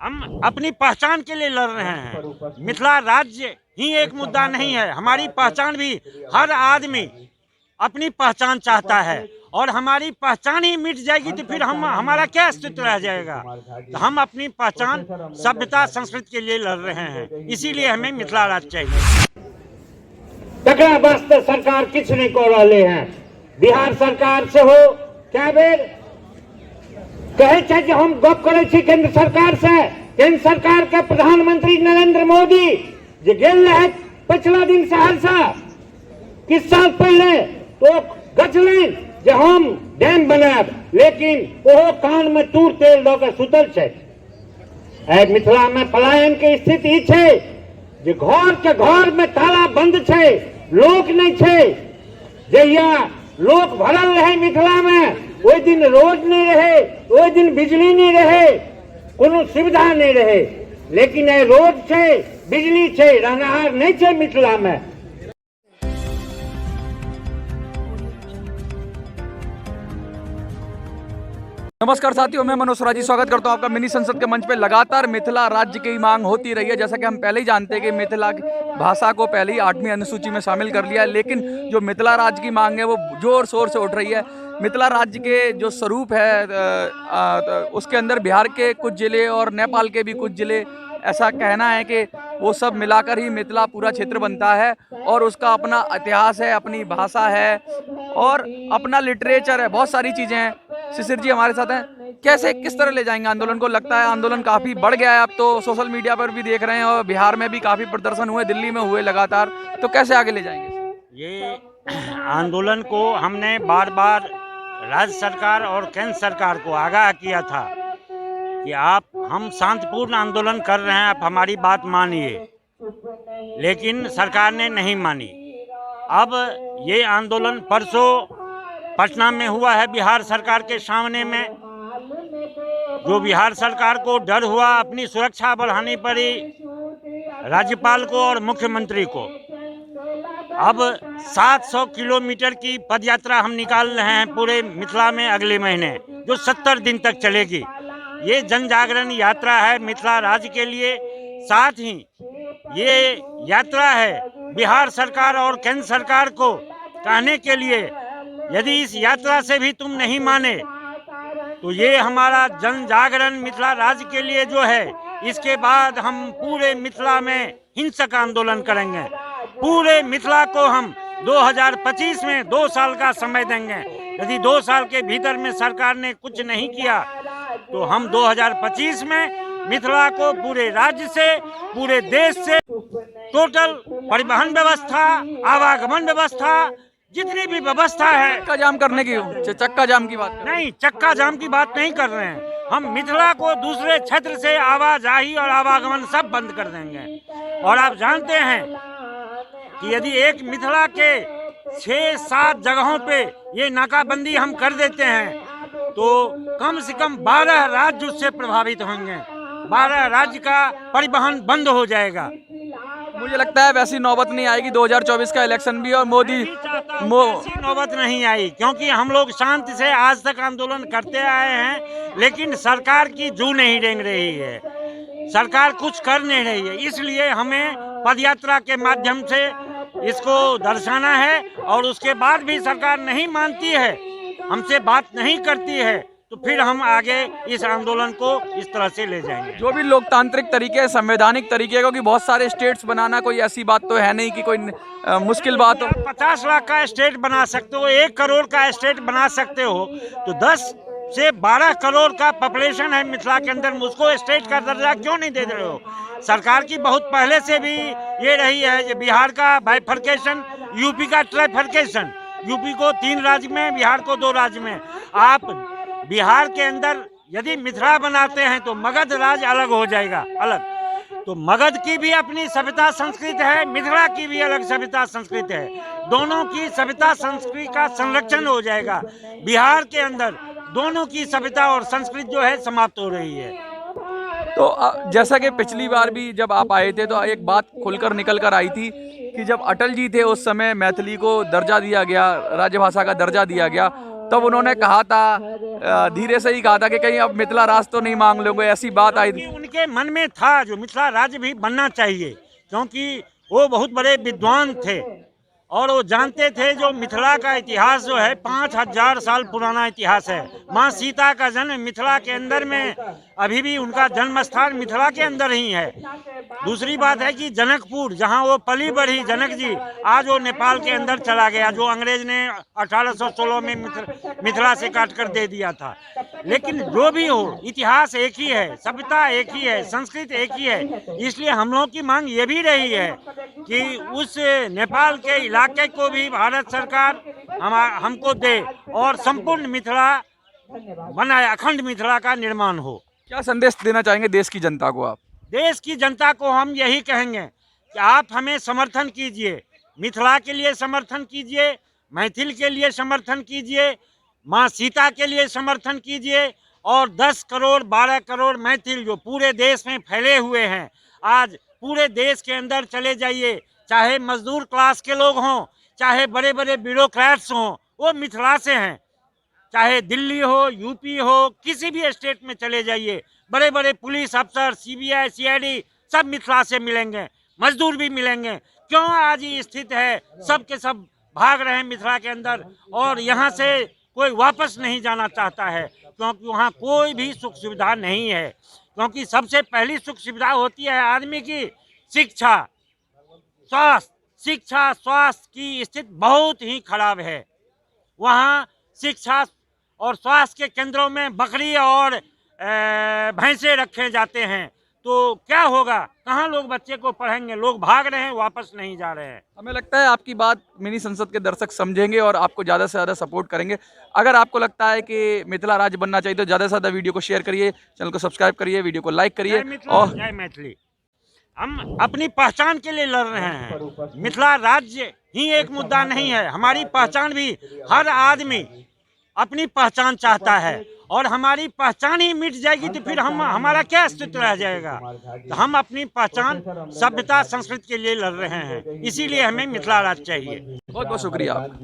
हम अपनी पहचान के लिए लड़ रहे हैं। मिथिला राज्य ही एक मुद्दा नहीं है, हमारी पहचान भी, हर आदमी अपनी पहचान चाहता है और हमारी पहचान ही मिट जाएगी तो फिर हमारा क्या अस्तित्व रह जाएगा। तो हम अपनी पहचान, सभ्यता, संस्कृति के लिए लड़ रहे हैं, इसीलिए हमें मिथिला राज्य चाहिए। तकड़ा वास्ते सरकार किछ नहीं कर रहे हैं। बिहार सरकार से हो क्या बेर कहे छै जे हम गप करे छी केंद्र सरकार से। केंद्र सरकार के प्रधानमंत्री नरेंद्र मोदी जे गेल रहे पिछला दिन सहरसा किछ साल पहले, तो गछलन जे हम डैम बनाब, लेकिन ओहो कान में तूर तेल दऽ के सुतल छै। मिथिला में पलायन के स्थिति छै जे घर के घर में ताला बंद छै, लोक नहीं छै। जहिया लोक भरल रहे मिथिला में, ओहि दिन रोड नहीं रहे, ओहि दिन बिजली नहीं रहे, कोनो सुविधा नहीं रहे। लेकिन रोड छै, बिजली छै, रहनहार नहीं छै मिथिला में। नमस्कार साथियों, मैं मनोज स्वराजी स्वागत करता हूं आपका मिनी संसद के मंच पे। लगातार मिथिला राज्य की मांग होती रही है। जैसा कि हम पहले ही जानते हैं कि मिथिला भाषा को पहले ही 8वीं अनुसूची में शामिल कर लिया है, लेकिन जो मिथिला राज्य की मांग है वो जोर शोर से उठ रही है। मिथिला राज्य के जो स्वरूप है उसके अंदर बिहार के कुछ ज़िले और नेपाल के भी कुछ ज़िले, ऐसा कहना है कि वो सब मिलाकर ही मिथिला पूरा क्षेत्र बनता है और उसका अपना इतिहास है, अपनी भाषा है और अपना लिटरेचर है, बहुत सारी चीज़ें हैं। शिशिर जी हमारे साथ हैं। कैसे, किस तरह ले जाएंगे आंदोलन को? लगता है आंदोलन काफ़ी बढ़ गया है, अब तो सोशल मीडिया पर भी देख रहे हैं और बिहार में भी काफ़ी प्रदर्शन हुए, दिल्ली में हुए लगातार, तो कैसे आगे ले जाएंगे? ये आंदोलन को हमने बार बार राज्य सरकार और केंद्र सरकार को आगाह किया था कि हम शांतिपूर्ण आंदोलन कर रहे हैं, आप हमारी बात मानिए, लेकिन सरकार ने नहीं मानी। अब ये आंदोलन परसों पटना में हुआ है बिहार सरकार के सामने में। जो बिहार सरकार को डर हुआ, अपनी सुरक्षा बढ़ानी पड़ी राज्यपाल को और मुख्यमंत्री को। अब 700 किलोमीटर की पदयात्रा हम निकाल रहे हैं पूरे मिथिला में अगले महीने, जो 70 दिन तक चलेगी। ये जन जागरण यात्रा है मिथिला राज्य के लिए। साथ ही ये यात्रा है बिहार सरकार और केंद्र सरकार को कहने के लिए, यदि इस यात्रा से भी तुम नहीं माने तो ये हमारा जन जागरण मिथिला राज्य के लिए जो है, इसके बाद हम पूरे मिथिला में हिंसक आंदोलन करेंगे। पूरे मिथिला को हम 2025 में 2 साल का समय देंगे। यदि 2 साल के भीतर में सरकार ने कुछ नहीं किया तो हम 2025 में मिथिला को पूरे राज्य से, पूरे देश से टोटल परिवहन व्यवस्था, आवागमन व्यवस्था, जितनी भी व्यवस्था है, चक्का जाम करने की, चक्का जाम की बात नहीं, चक्का जाम की बात नहीं कर रहे हैं। हम मिथिला को दूसरे क्षेत्र से आवाजाही और आवागमन सब बंद कर देंगे। और आप जानते हैं कि यदि एक मिथिला के 6-7 जगहों पे ये नाकाबंदी हम कर देते हैं तो कम से कम 12 राज्य उससे प्रभावित होंगे। 12 राज्य का परिवहन बंद हो जाएगा। मुझे लगता है वैसी नौबत नहीं आएगी 2024 का इलेक्शन भी, और मोदी ऐसी नौबत नहीं आई, क्योंकि हम लोग शांति से आज तक आंदोलन करते आए हैं, लेकिन सरकार की जू नहीं रेंग रही है, सरकार कुछ कर नहीं रही है। इसलिए हमें पदयात्रा के माध्यम से इसको दर्शाना है। और उसके बाद भी सरकार नहीं मानती है, हमसे बात नहीं करती है, तो फिर हम आगे इस आंदोलन को इस तरह से ले जाएंगे। जो भी लोकतांत्रिक तरीके, संवैधानिक तरीके, क्योंकि बहुत सारे स्टेट्स बनाना कोई ऐसी बात तो है नहीं कि कोई मुश्किल बात हो। 50 लाख का स्टेट बना सकते हो, 1 करोड़ का स्टेट बना सकते हो, तो 10 से 12 करोड़ का पॉपुलेशन है मिथिला के अंदर, उसको स्टेट का दर्जा क्यों नहीं दे रहे हो? सरकार की बहुत पहले से भी ये रही है कि बिहार का बाइफर्केशन, यूपी का ट्राइफर्केशन, यूपी को 3 राज्य में, बिहार को 2 राज्य में। आप बिहार के अंदर यदि मिथिला बनाते हैं तो मगध राज्य अलग हो जाएगा, अलग। तो मगध की भी अपनी सभ्यता संस्कृति है, मिथिला की भी अलग सभ्यता संस्कृति है। दोनों की सभ्यता संस्कृति का संरक्षण हो जाएगा। बिहार के अंदर दोनों की सभ्यता और संस्कृति जो है समाप्त हो रही है। तो जैसा कि पिछली बार भी जब आप आए थे तो एक बात खुलकर निकल कर आई थी कि जब अटल जी थे उस समय मैथिली को दर्जा दिया गया, राजभाषा का दर्जा दिया गया, तब उन्होंने कहा था, धीरे से ही कहा था कि कहीं अब मिथिला राज तो नहीं मांग लोगे, ऐसी बात आई थी। उनके मन में था जो मिथिला राज्य भी बनना चाहिए, क्योंकि वो बहुत बड़े विद्वान थे और वो जानते थे जो मिथिला का इतिहास जो है 5000 साल पुराना इतिहास है। माँ सीता का जन्म मिथिला के अंदर में, अभी भी उनका जन्म स्थान मिथिला के अंदर ही है। दूसरी बात है कि जनकपुर जहाँ वो पली बढ़ी जनक जी, आज वो नेपाल के अंदर चला गया, जो अंग्रेज ने 1816 में मिथिला से काट कर दे दिया था। लेकिन जो भी हो, इतिहास एक ही है, सभ्यता एक ही है, संस्कृति एक ही है। इसलिए हम लोगों की मांग ये भी रही है कि उस नेपाल के इलाके को भी भारत सरकार हमको दे और संपूर्ण मिथिला बनाए, अखंड मिथिला का निर्माण हो। क्या संदेश देना चाहेंगे देश की जनता को आप? देश की जनता को हम यही कहेंगे कि आप हमें समर्थन कीजिए, मिथिला के लिए समर्थन कीजिए, मैथिल के लिए समर्थन कीजिए, माँ सीता के लिए समर्थन कीजिए और 10 करोड़ 12 करोड़ मैथिल जो पूरे देश में फैले हुए हैं, आज पूरे देश के अंदर चले जाइए, चाहे मजदूर क्लास के लोग हों, चाहे बड़े बड़े ब्यूरोक्रेट्स हों, वो मिथिला से हैं। चाहे दिल्ली हो, यूपी हो, किसी भी स्टेट में चले जाइए, बड़े बड़े पुलिस अफसर, सीबीआई, सीआईडी सब मिथिला से मिलेंगे, मजदूर भी मिलेंगे। क्यों आज ये स्थिति है, सब के सब भाग रहे हैं मिथिला के अंदर और यहाँ से कोई वापस नहीं जाना चाहता है, क्योंकि वहाँ कोई भी सुख सुविधा नहीं है। क्योंकि सबसे पहली सुख सुविधा होती है आदमी की शिक्षा, स्वास्थ्य। शिक्षा स्वास्थ्य की स्थिति बहुत ही खराब है। वहाँ शिक्षा और स्वास्थ्य के केंद्रों में बकरी और भैंसे रखे जाते हैं, तो क्या होगा, कहाँ लोग बच्चे को पढ़ेंगे? लोग भाग रहे हैं, वापस नहीं जा रहे हैं। हमें लगता है आपकी बात मिनी संसद के दर्शक समझेंगे और आपको ज़्यादा से ज़्यादा सपोर्ट करेंगे। अगर आपको लगता है कि मिथिला राज्य बनना चाहिए तो ज़्यादा से ज़्यादा वीडियो को शेयर करिए, चैनल को सब्सक्राइब करिए, वीडियो को लाइक करिए। और जय मैथिली। हम अपनी पहचान के लिए लड़ रहे हैं। मिथिला राज्य ही एक मुद्दा नहीं है, हमारी पहचान भी, हर आदमी अपनी पहचान चाहता है और हमारी पहचान ही मिट जाएगी तो फिर हमारा क्या अस्तित्व रह जाएगा। तो हम अपनी पहचान, सभ्यता, संस्कृति के लिए लड़ रहे हैं, इसीलिए हमें मिथिला राज्य चाहिए। बहुत बहुत शुक्रिया आपका।